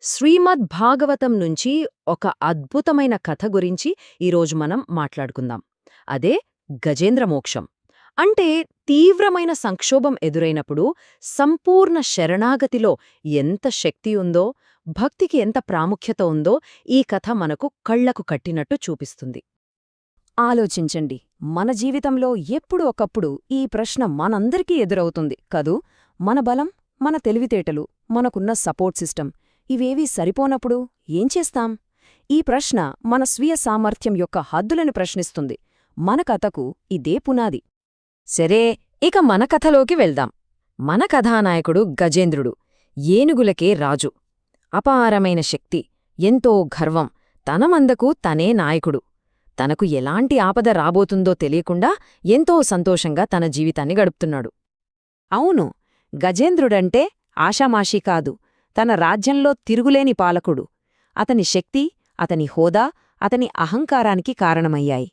శ్రీమద్ భాగవతం నుంచి ఒక అద్భుతమైన కథ గురించి ఈరోజు మనం మాట్లాడుకుందాం. అదే గజేంద్ర మోక్షం. అంటే తీవ్రమైన సంక్షోభం ఎదురైనప్పుడు సంపూర్ణ శరణాగతిలో ఎంత శక్తి ఉందో, భక్తికి ఎంత ప్రాముఖ్యత ఉందో ఈ కథ మనకు కళ్లకు కట్టినట్టు చూపిస్తుంది. ఆలోచించండి, మన జీవితంలో ఎప్పుడు ఒకప్పుడు ఈ ప్రశ్న మనందరికీ ఎదురవుతుంది కదూ. మన బలం, మన తెలివితేటలు, మనకున్న సపోర్ట్ సిస్టమ్ ఇవేవీ సరిపోనప్పుడు ఏం చేస్తాం? ఈ ప్రశ్న మన స్వీయ సామర్థ్యం యొక్క హద్దులను ప్రశ్నిస్తుంది. మన కథకు ఇదే పునాది. సరే, ఇక మన కథలోకి వెళ్దాం. మన కథానాయకుడు గజేంద్రుడు, ఏనుగులకే రాజు. అపారమైన శక్తి, ఎంతో గర్వం, తన మందకు తనే నాయకుడు. తనకు ఎలాంటి ఆపద రాబోతుందో తెలియకుండా ఎంతో సంతోషంగా తన జీవితాన్ని గడుపుతున్నాడు. అవును, గజేంద్రుడంటే ఆషామాషీ కాదు, తన రాజ్యంలో తిరుగులేని పాలకుడు. అతని శక్తి, అతని హోదా, అతని అహంకారానికి కారణమయ్యాయి.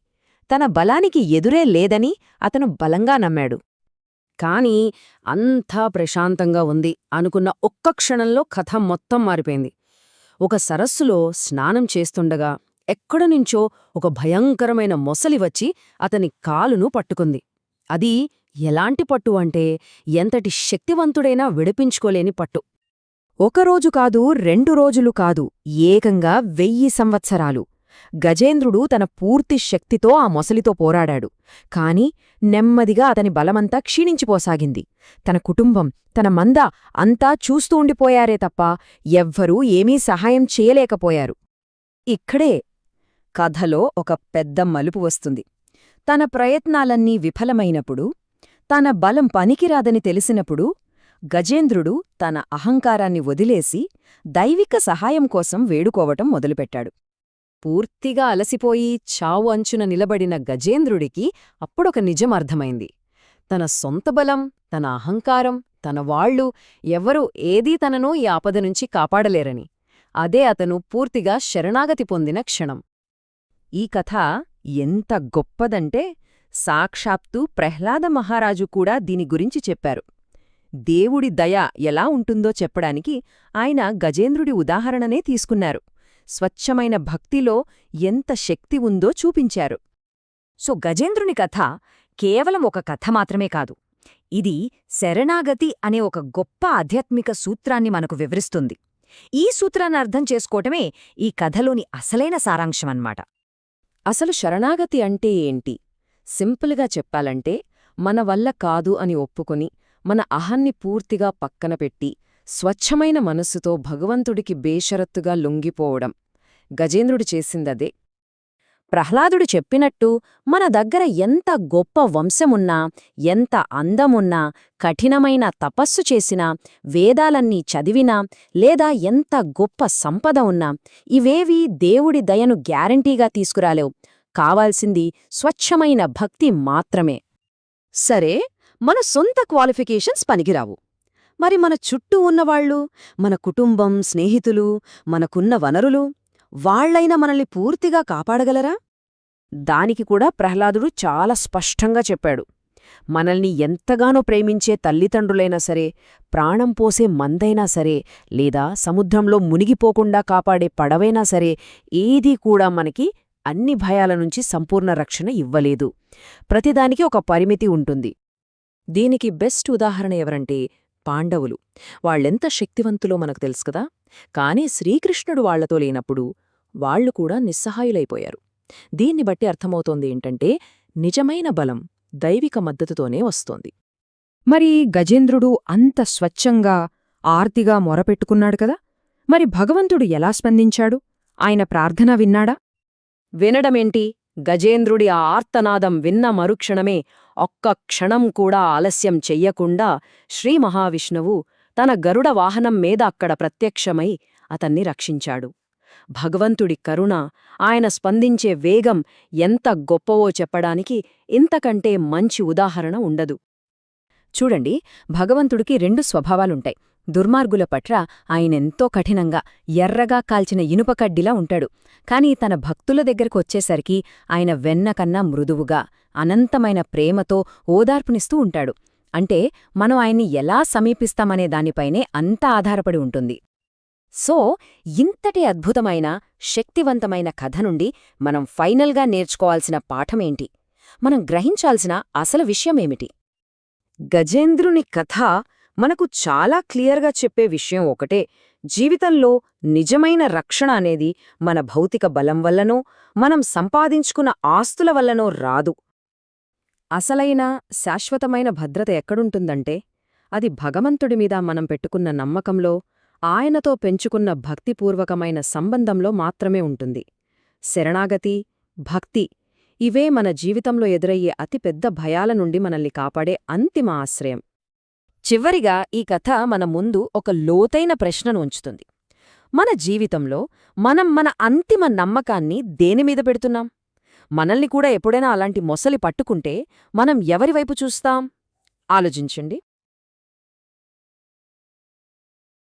తన బలానికి ఎదురే లేదని అతను బలంగా నమ్మాడు. కాని అంతా ప్రశాంతంగా ఉంది అనుకున్న ఒక్క క్షణంలో కథ మొత్తం మారిపోయింది. ఒక సరస్సులో స్నానం చేస్తుండగా ఎక్కడనుంచో ఒక భయంకరమైన మొసలి వచ్చి అతని కాలును పట్టుకుంది. అది ఎలాంటి పట్టు అంటే ఎంతటి శక్తివంతుడైనా విడిపించుకోలేని పట్టు. ఒకరోజు కాదు, 2 రోజులు కాదు, ఏకంగా 1000 సంవత్సరాలు గజేంద్రుడు తన పూర్తి శక్తితో ఆ మొసలితో పోరాడాడు. కాని నెమ్మదిగా అతని బలమంతా క్షీణించిపోసాగింది. తన కుటుంబం, తన మంద అంతా చూస్తూ ఉండిపోయారే తప్ప ఎవ్వరూ ఏమీ సహాయం చేయలేకపోయారు. ఇక్కడే కథలో ఒక పెద్ద మలుపు వస్తుంది. తన ప్రయత్నాలన్నీ విఫలమైనప్పుడు, తన బలం పనికిరాదని తెలిసినప్పుడు గజేంద్రుడు తన అహంకారాన్ని వదిలేసి దైవిక సహాయం కోసం వేడుకోవటం మొదలుపెట్టాడు. పూర్తిగా అలసిపోయి చావు అంచున నిలబడిన గజేంద్రుడికి అప్పుడొక నిజం అర్థమైంది. తన సొంత బలం, తన అహంకారం, తన వాళ్లు ఎవ్వరూ ఏదీ తనను ఈ ఆపద నుంచి కాపాడలేరని. అదే అతను పూర్తిగా శరణాగతి పొందిన క్షణం. ఈ కథ ఎంత గొప్పదంటే సాక్షాత్తు ప్రహ్లాద మహారాజు కూడా దీని గురించి చెప్పారు. దేవుడి దయ ఎలా ఉంటుందో చెప్పడానికి ఆయన గజేంద్రుడి ఉదాహరణనే తీసుకున్నారు. స్వచ్ఛమైన భక్తిలో ఎంత శక్తి ఉందో చూపించారు. గజేంద్రుని కథ కేవలం ఒక కథ మాత్రమే కాదు, ఇది శరణాగతి అనే ఒక గొప్ప ఆధ్యాత్మిక సూత్రాన్ని మనకు వివరిస్తుంది. ఈ సూత్రాన్ని అర్థం చేసుకోవటమే ఈ కథలోని అసలైన సారాంశమన్నమాట. అసలు శరణాగతి అంటే ఏంటి? సింపుల్గా చెప్పాలంటే, మన వల్ల కాదు అని ఒప్పుకొని మన అహాన్ని పూర్తిగా పక్కన పెట్టి స్వచ్ఛమైన మనస్సుతో భగవంతుడికి బేషరత్తుగా లొంగిపోవడం. గజేంద్రుడు చేసిందదే. ప్రహ్లాదుడు చెప్పినట్టు మన దగ్గర ఎంత గొప్ప వంశమున్నా, ఎంత అందమున్నా, కఠినమైన తపస్సు చేసినా, వేదాలన్నీ చదివినా, లేదా ఎంత గొప్ప సంపద ఉన్నా ఇవేవీ దేవుడి దయను గ్యారంటీగా తీసుకురాలేవు. కావాల్సింది స్వచ్ఛమైన భక్తి మాత్రమే. సరే, మన సొంత క్వాలిఫికేషన్స్ పనికిరావు. మరి మన చుట్టూ ఉన్నవాళ్లు, మన కుటుంబం, స్నేహితులు, మనకున్న వనరులు, వాళ్లైనా మనల్ని పూర్తిగా కాపాడగలరా? దానికి కూడా ప్రహ్లాదుడు చాలా స్పష్టంగా చెప్పాడు. మనల్ని ఎంతగానో ప్రేమించే తల్లిదండ్రులైనా సరే, ప్రాణం పోసే మందైనా సరే, లేదా సముద్రంలో మునిగిపోకుండా కాపాడే పడవైనా సరే, ఏదీ కూడా మనకి అన్ని భయాల నుంచి సంపూర్ణ రక్షణ ఇవ్వలేదు. ప్రతిదానికి ఒక పరిమితి ఉంటుంది. దీనికి బెస్ట్ ఉదాహరణ ఎవరంటే పాండవులు. వాళ్లెంత శక్తివంతులో మనకు తెలుసు కదా. కాని శ్రీకృష్ణుడు వాళ్లతో లేనప్పుడు వాళ్లు కూడా నిస్సహాయులైపోయారు. దీన్ని బట్టి అర్థమవుతోంది ఏంటంటే, నిజమైన బలం దైవిక మద్దతుతోనే వస్తోంది. మరి గజేంద్రుడు అంత స్వచ్ఛంగా, ఆర్తిగా మొరపెట్టుకున్నాడు కదా. మరి భగవంతుడు ఎలా స్పందించాడు? ఆయన ప్రార్థన విన్నాడా? వినడమేంటి, గజేంద్రుడి ఆ ఆర్తనాదం విన్న మరుక్షణమే, ఒక్క క్షణం కూడా ఆలస్యం చెయ్యకుండా శ్రీమహావిష్ణువు తన గరుడ వాహనం మీద అక్కడ ప్రత్యక్షమై అతన్ని రక్షించాడు. భగవంతుడి కరుణ, ఆయన స్పందించే వేగం ఎంత గొప్పవో చెప్పడానికి ఇంతకంటే మంచి ఉదాహరణ ఉండదు. చూడండి, భగవంతుడికి 2 స్వభావాలుంటాయి. దుర్మార్గుల పట్ల ఆయనెంతో కఠినంగా, ఎర్రగా కాల్చిన ఇనుపకడ్డిలా ఉంటాడు. కాని తన భక్తుల దగ్గరకు వచ్చేసరికి ఆయన వెన్నకన్నా మృదువుగా, అనంతమైన ప్రేమతో ఓదార్పునిస్తూ ఉంటాడు. అంటే మనం ఆయన్ని ఎలా సమీపిస్తామనే దానిపైనే అంతా ఆధారపడి ఉంటుంది. సో ఇంతటి అద్భుతమైన శక్తివంతమైన కథ నుండి మనం ఫైనల్గా నేర్చుకోవాల్సిన పాఠమేంటి? మనం గ్రహించాల్సిన అసలు విషయమేమిటి? గజేంద్రుని కథ మనకు చాలా క్లియర్గా చెప్పే విషయం ఒకటే: జీవితంలో నిజమైన రక్షణ అనేది మన భౌతిక బలం వల్లనో, మనం సంపాదించుకున్న ఆస్తుల వల్లనో రాదు. అసలైన శాశ్వతమైన భద్రత ఎక్కడుంటుందంటే, అది భగవంతుడి మీద మనం పెట్టుకున్న నమ్మకంలో, ఆయనతో పెంచుకున్న భక్తిపూర్వకమైన సంబంధంలో మాత్రమే ఉంటుంది. శరణాగతి, భక్తి ఇవే మన జీవితంలో ఎదురయ్యే అతిపెద్ద భయాల నుండి మనల్ని కాపాడే అంతిమ ఆశ్రయం. చివరిగా ఈ కథ మన ముందు ఒక లోతైన ప్రశ్నను ఉంచుతుంది. మన జీవితంలో మనం మన అంతిమ నమ్మకాన్ని దేనిమీద పెడుతున్నాం? మనల్ని కూడా ఎప్పుడైనా అలాంటి మొసలి పట్టుకుంటే మనం ఎవరివైపు చూస్తాం? ఆలోచించండి.